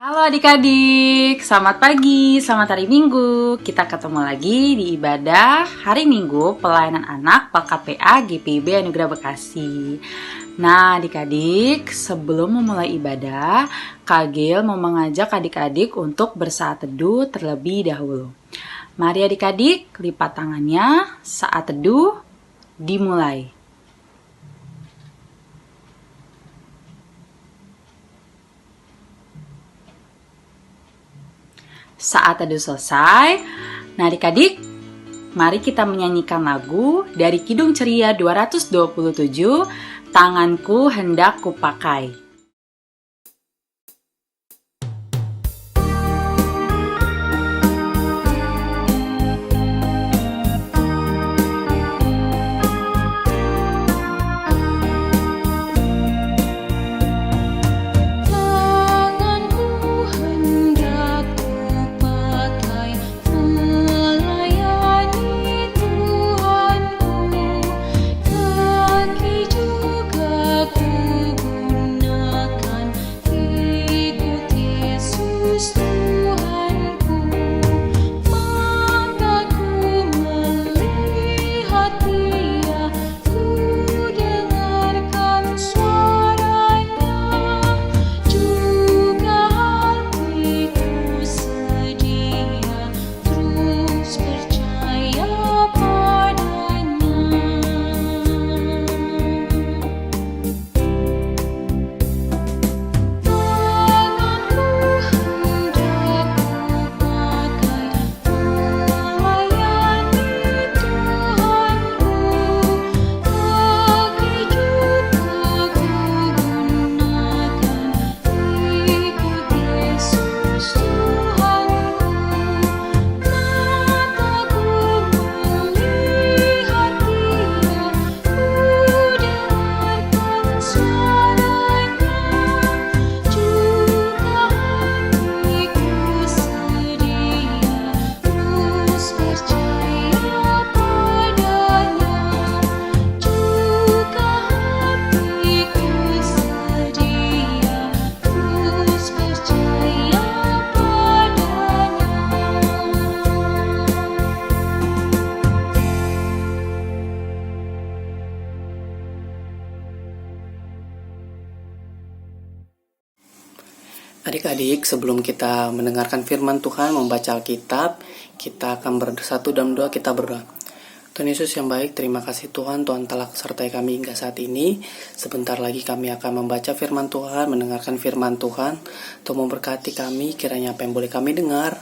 Halo adik-adik, selamat pagi, selamat hari Minggu. Kita ketemu lagi di ibadah hari Minggu pelayanan anak PKPA GPIB Anugerah Bekasi. Nah adik-adik, sebelum memulai ibadah, Kak Gil mau mengajak adik-adik untuk bersaat teduh terlebih dahulu. Mari adik-adik, lipat tangannya, saat teduh dimulai. Saat teduh selesai, nah adik-adik, mari kita menyanyikan lagu dari Kidung Ceria 227, Tanganku Hendak Kupakai. Adik-adik, sebelum kita mendengarkan firman Tuhan, membaca Alkitab, kita akan bersatu dalam doa, kita berdoa. Tuhan Yesus yang baik, terima kasih Tuhan, Tuhan telah sertai kami hingga saat ini. Sebentar lagi kami akan membaca firman Tuhan, mendengarkan firman Tuhan, untuk memberkati kami, kiranya apa yang boleh kami dengar,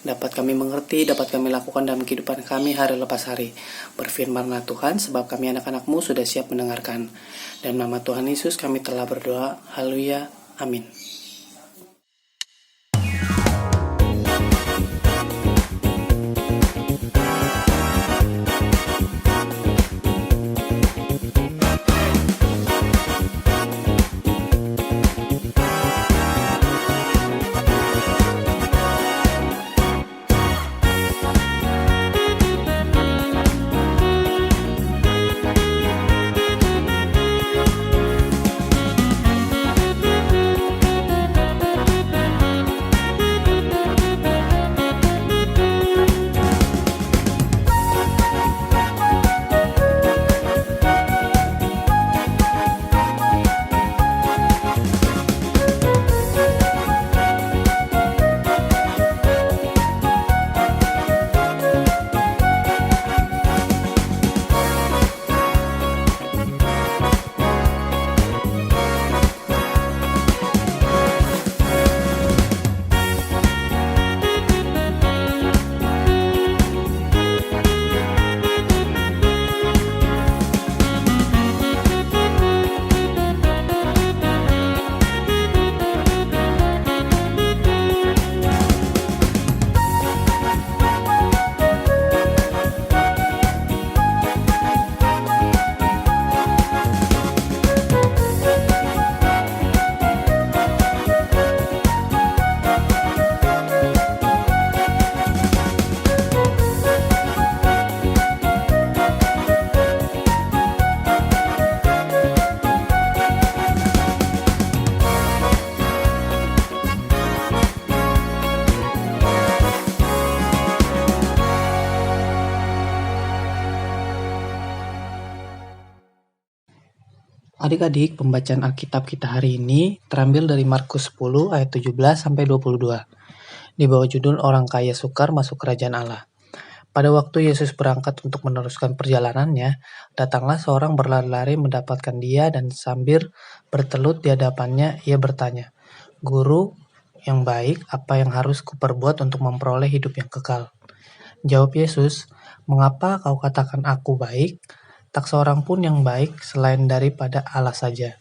dapat kami mengerti, dapat kami lakukan dalam kehidupan kami hari lepas hari. Berfirmanlah Tuhan, sebab kami anak-anak-Mu sudah siap mendengarkan. Dalam nama Tuhan Yesus kami telah berdoa, haleluya, amin. Adik-adik, pembacaan Alkitab kita hari ini terambil dari Markus 10 ayat 17 sampai 22. Di bawah judul Orang Kaya Sukar Masuk Kerajaan Allah. Pada waktu Yesus berangkat untuk meneruskan perjalanannya, datanglah seorang berlari-lari mendapatkan dia dan sambil bertelut di hadapannya, ia bertanya, "Guru yang baik, apa yang harus kuperbuat untuk memperoleh hidup yang kekal?" Jawab Yesus, "Mengapa kau katakan aku baik? Tak seorang pun yang baik selain daripada Allah saja.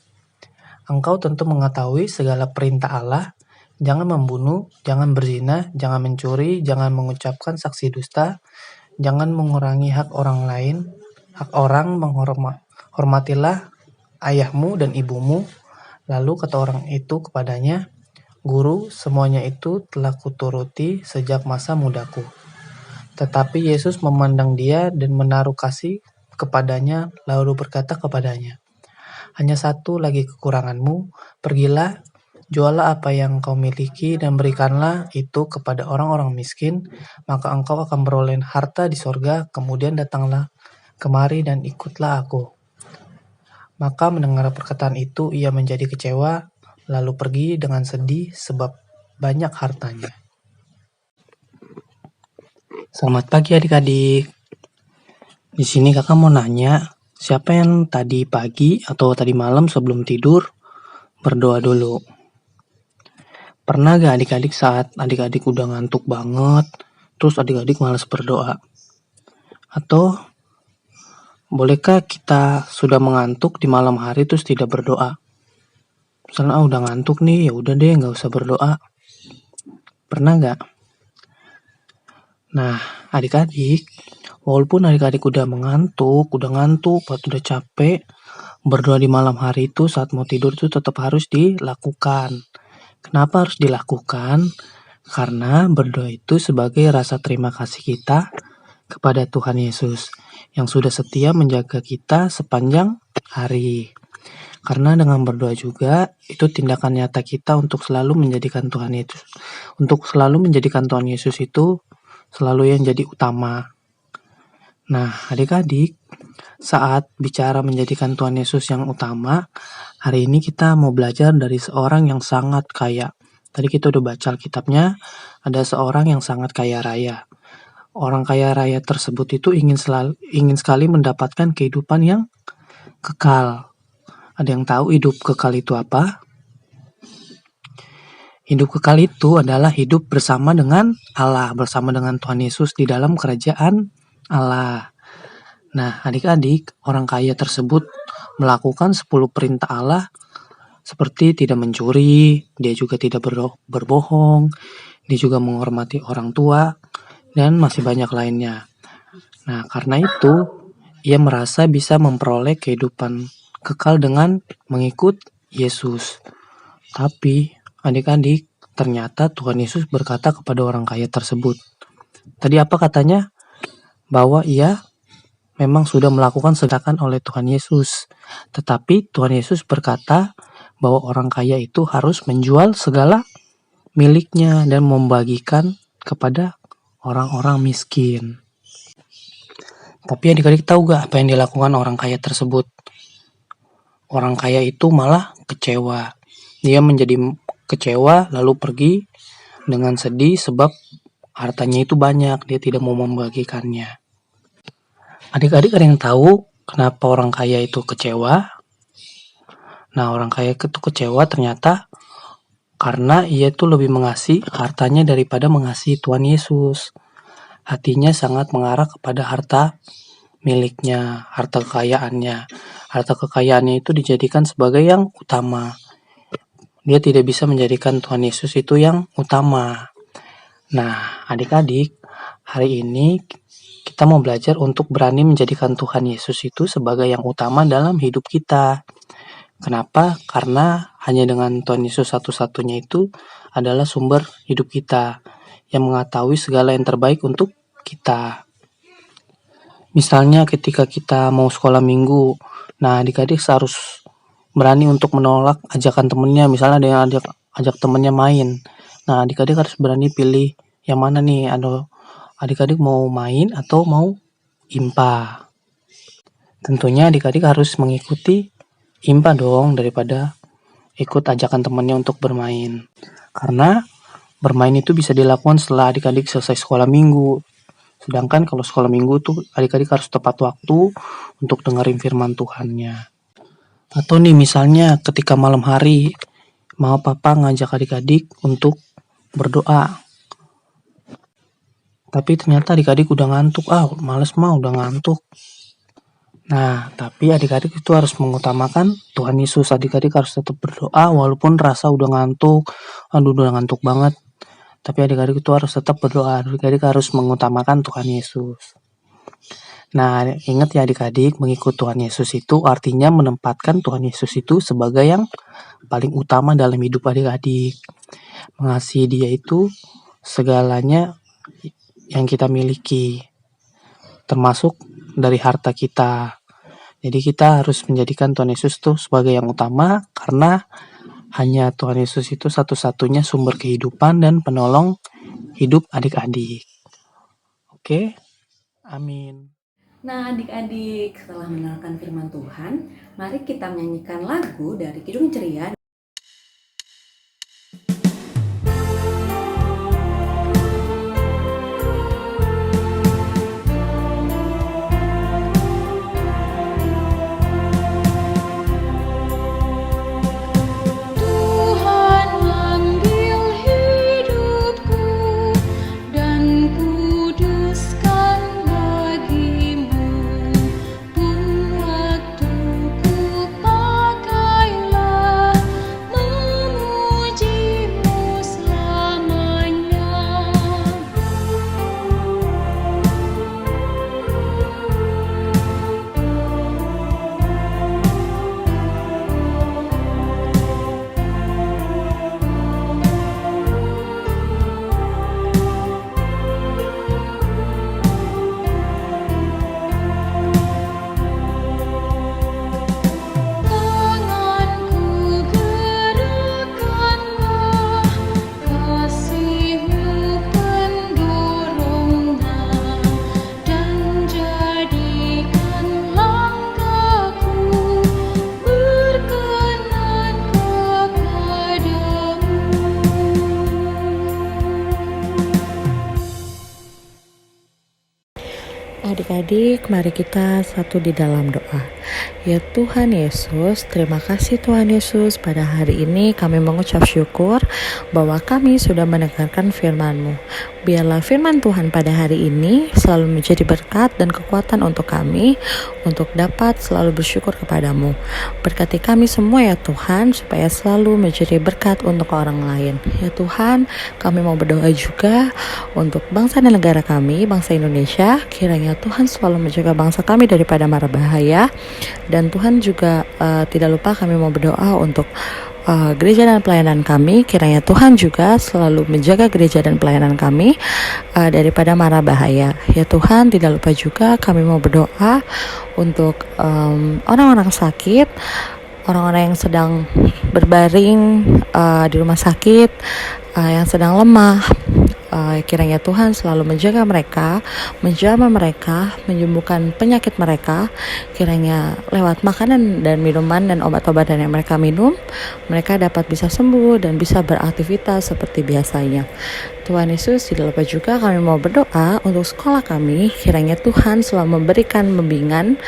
Engkau tentu mengetahui segala perintah Allah, jangan membunuh, jangan berzina, jangan mencuri, jangan mengucapkan saksi dusta, jangan mengurangi hak orang lain, hak orang hormatilah ayahmu dan ibumu." Lalu kata orang itu kepadanya, "Guru, semuanya itu telah kuturuti sejak masa mudaku." Tetapi Yesus memandang dia dan menaruh kasih kepadanya, lalu berkata kepadanya, "Hanya satu lagi kekuranganmu, pergilah, jualah apa yang kau miliki dan berikanlah itu kepada orang-orang miskin, maka engkau akan beroleh harta di sorga, kemudian datanglah kemari dan ikutlah aku." Maka mendengar perkataan itu ia menjadi kecewa, lalu pergi dengan sedih sebab banyak hartanya. Selamat pagi adik-adik. Di sini kakak mau nanya, siapa yang tadi pagi atau tadi malam sebelum tidur berdoa dulu? Pernah gak adik-adik saat adik-adik udah ngantuk banget, terus adik-adik malas berdoa? Atau bolehkah kita sudah mengantuk di malam hari terus tidak berdoa? Misalnya udah ngantuk nih, ya udah deh nggak usah berdoa. Pernah gak? Nah, adik-adik, walaupun adik-adik udah ngantuk, atau udah capek, berdoa di malam hari itu saat mau tidur itu tetap harus dilakukan. Kenapa harus dilakukan? Karena berdoa itu sebagai rasa terima kasih kita kepada Tuhan Yesus yang sudah setia menjaga kita sepanjang hari. Karena dengan berdoa juga itu tindakan nyata kita untuk selalu menjadikan Tuhan Yesus itu selalu yang jadi utama. Nah, adik-adik, saat bicara menjadikan Tuhan Yesus yang utama, hari ini kita mau belajar dari seorang yang sangat kaya. Tadi kita udah baca Alkitabnya, ada seorang yang sangat kaya raya. Orang kaya raya tersebut itu ingin sekali mendapatkan kehidupan yang kekal. Ada yang tahu hidup kekal itu apa? Hidup kekal itu adalah hidup bersama dengan Allah, bersama dengan Tuhan Yesus di dalam kerajaan Allah. Nah, adik-adik, orang kaya tersebut melakukan 10 perintah Allah seperti tidak mencuri, dia juga tidak berbohong, dia juga menghormati orang tua, dan masih banyak lainnya. Nah, karena itu, ia merasa bisa memperoleh kehidupan kekal dengan mengikut Yesus. Tapi, adik-adik, ternyata Tuhan Yesus berkata kepada orang kaya tersebut. Tadi apa katanya? Bahwa ia memang sudah melakukan sedekah oleh Tuhan Yesus. Tetapi Tuhan Yesus berkata bahwa orang kaya itu harus menjual segala miliknya dan membagikan kepada orang-orang miskin. Tapi adik-adik tahu gak apa yang dilakukan orang kaya tersebut? Orang kaya itu malah kecewa. Dia menjadi kecewa lalu pergi dengan sedih sebab hartanya itu banyak, dia tidak mau membagikannya. Adik-adik ada yang tahu kenapa orang kaya itu kecewa? Nah, orang kaya itu kecewa ternyata karena ia itu lebih mengasihi hartanya daripada mengasihi Tuhan Yesus. Hatinya sangat mengarah kepada harta miliknya, harta kekayaannya. Harta kekayaannya itu dijadikan sebagai yang utama. Dia tidak bisa menjadikan Tuhan Yesus itu yang utama. Nah, adik-adik, hari ini kita mau belajar untuk berani menjadikan Tuhan Yesus itu sebagai yang utama dalam hidup kita. Kenapa? Karena hanya dengan Tuhan Yesus satu-satunya itu adalah sumber hidup kita, yang mengetahui segala yang terbaik untuk kita. Misalnya ketika kita mau sekolah minggu, nah adik-adik harus berani untuk menolak ajakan temennya. Misalnya ada yang ajak temennya main. Nah, adik-adik harus berani pilih yang mana nih. Adik-adik mau main atau mau IMPA. Tentunya adik-adik harus mengikuti impa dong daripada ikut ajakan temannya untuk bermain. Karena bermain itu bisa dilakukan setelah adik-adik selesai sekolah minggu. Sedangkan kalau sekolah minggu tuh adik-adik harus tepat waktu untuk dengerin firman Tuhannya. Atau nih misalnya ketika malam hari mau papa ngajak adik-adik untuk berdoa. Tapi ternyata adik-adik udah ngantuk. Males udah ngantuk. Nah, tapi adik-adik itu harus mengutamakan Tuhan Yesus. Adik-adik harus tetap berdoa walaupun rasa udah ngantuk. Udah ngantuk banget. Tapi adik-adik itu harus tetap berdoa. Adik-adik harus mengutamakan Tuhan Yesus. Nah, ingat ya adik-adik, mengikut Tuhan Yesus itu artinya menempatkan Tuhan Yesus itu sebagai yang paling utama dalam hidup adik-adik. Mengasihi Dia itu segalanya yang kita miliki, termasuk dari harta kita. Jadi kita harus menjadikan Tuhan Yesus itu sebagai yang utama, karena hanya Tuhan Yesus itu satu-satunya sumber kehidupan dan penolong hidup adik-adik. Oke? Amin. Nah, adik-adik, setelah mendengarkan firman Tuhan, mari kita menyanyikan lagu dari Kidung Ceria. Adik-adik, mari kita satu di dalam doa. Ya Tuhan Yesus, terima kasih Tuhan Yesus, pada hari ini kami mengucap syukur bahwa kami sudah mendengarkan firman-Mu. Biarlah firman Tuhan pada hari ini selalu menjadi berkat dan kekuatan untuk kami, untuk dapat selalu bersyukur kepadamu. Berkati kami semua ya Tuhan, supaya selalu menjadi berkat untuk orang lain. Ya Tuhan, kami mau berdoa juga untuk bangsa dan negara kami, bangsa Indonesia. Kiranya Tuhan selalu menjaga bangsa kami daripada mara bahaya. Dan Tuhan juga tidak lupa kami mau berdoa untuk gereja dan pelayanan kami. Kiranya Tuhan juga selalu menjaga gereja dan pelayanan kami daripada mara bahaya. Ya Tuhan, tidak lupa juga kami mau berdoa untuk orang-orang sakit, orang-orang yang sedang berbaring di rumah sakit, yang sedang lemah. Kiranya Tuhan selalu menjaga mereka, menjamah mereka, menyembuhkan penyakit mereka. Kiranya lewat makanan dan minuman dan obat-obatan yang mereka minum, mereka dapat bisa sembuh dan bisa beraktivitas seperti biasanya. Tuhan Yesus, tidak lupa juga kami mau berdoa untuk sekolah kami. Kiranya Tuhan selalu memberikan bimbingan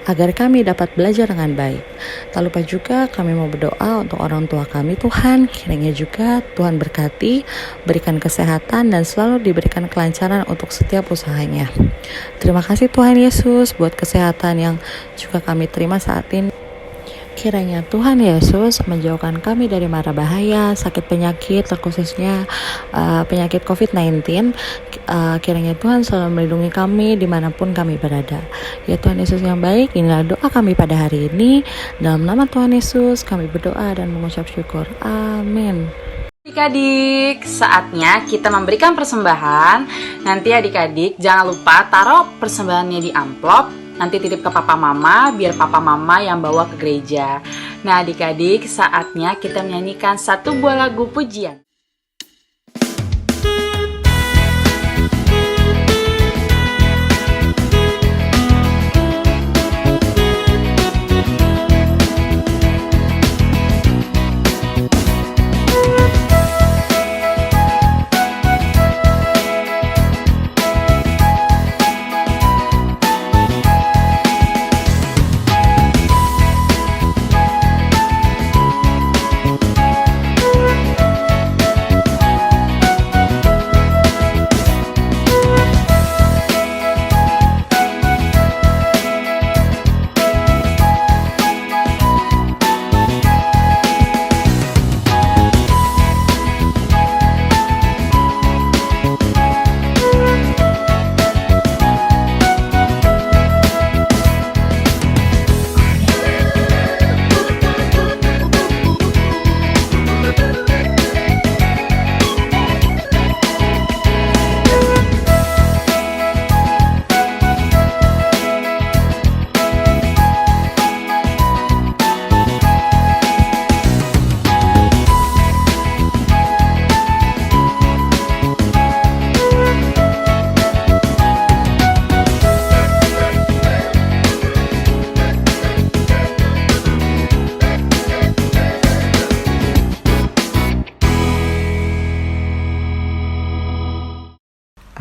agar kami dapat belajar dengan baik. Tak lupa juga kami mau berdoa untuk orang tua kami. Tuhan, kiranya juga Tuhan berkati, berikan kesehatan dan selalu diberikan kelancaran untuk setiap usahanya. Terima kasih Tuhan Yesus buat kesehatan yang juga kami terima saat ini. Kiranya Tuhan Yesus menjauhkan kami dari mara bahaya, sakit penyakit, terkhususnya penyakit COVID-19. Kiranya Tuhan selalu melindungi kami dimanapun kami berada. Ya Tuhan Yesus yang baik, inilah doa kami pada hari ini. Dalam nama Tuhan Yesus kami berdoa dan mengucap syukur. Amin. Adik-adik, saatnya kita memberikan persembahan. Nanti adik-adik jangan lupa taruh persembahannya di amplop. Nanti titip ke papa mama, biar papa mama yang bawa ke gereja. Nah adik-adik, saatnya kita menyanyikan satu buah lagu pujian.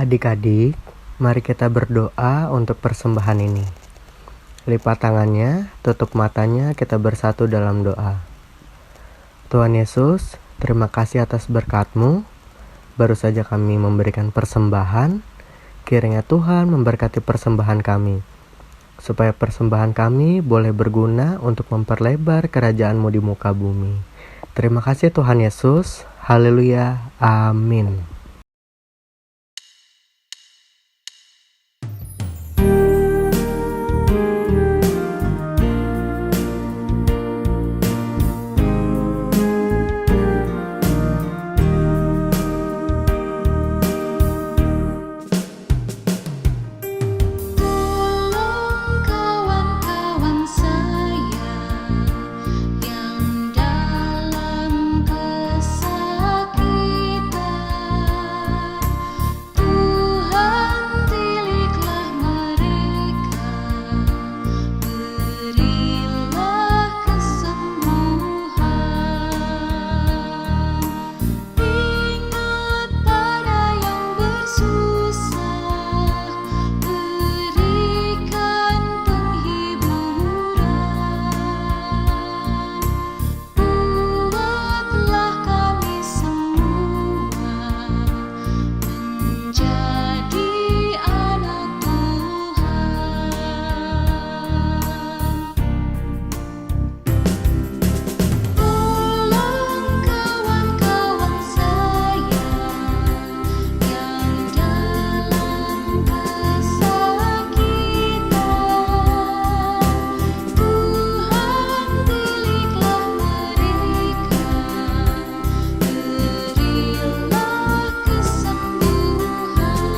Adik-adik, mari kita berdoa untuk persembahan ini. Lipat tangannya, tutup matanya, kita bersatu dalam doa. Tuhan Yesus, terima kasih atas berkat-Mu. Baru saja kami memberikan persembahan. Kiranya Tuhan memberkati persembahan kami, supaya persembahan kami boleh berguna untuk memperlebar kerajaan-Mu di muka bumi. Terima kasih Tuhan Yesus. Haleluya. Amin. Kawan-kawan saya yang dalam kesakitan, Tuhan tiliklah mereka, berilah kesembuhan. Ingat pada yang bersusah, berikan penghiburan. Buatlah kami semua menjadi anak Tuhan. Tolong kawan-kawan saya yang dalam kesakitan, Tuhan tiliklah mereka, berilah kesembuhan.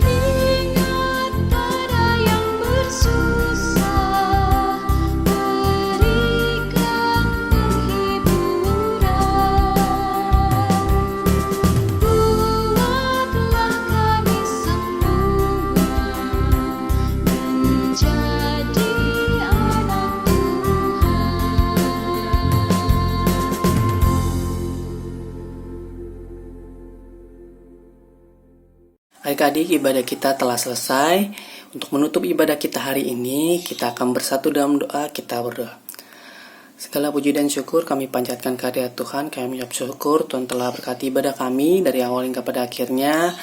Ingat pada yang bersusah, berikan penghiburan. Buatlah kami semua menjadi anak Tuhan. Adik-adik, ibadah kita telah selesai. Untuk menutup ibadah kita hari ini, kita akan bersatu dalam doa. Kita berdoa. Segala puji dan syukur kami panjatkan kehadirat Tuhan. Kami mengucap syukur Tuhan telah berkati ibadah kami dari awal hingga pada akhirnya.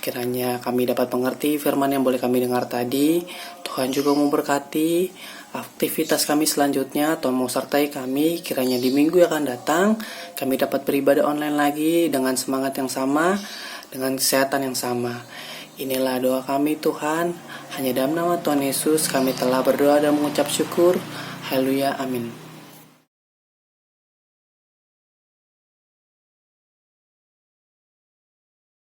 Kiranya kami dapat mengerti firman yang boleh kami dengar tadi. Tuhan juga memberkati aktivitas kami selanjutnya. Tuhan mau sertai kami. Kiranya di minggu yang akan datang kami dapat beribadah online lagi dengan semangat yang sama, dengan kesehatan yang sama. Inilah doa kami Tuhan. Hanya dalam nama Tuhan Yesus kami telah berdoa dan mengucap syukur. Haleluya. Amin.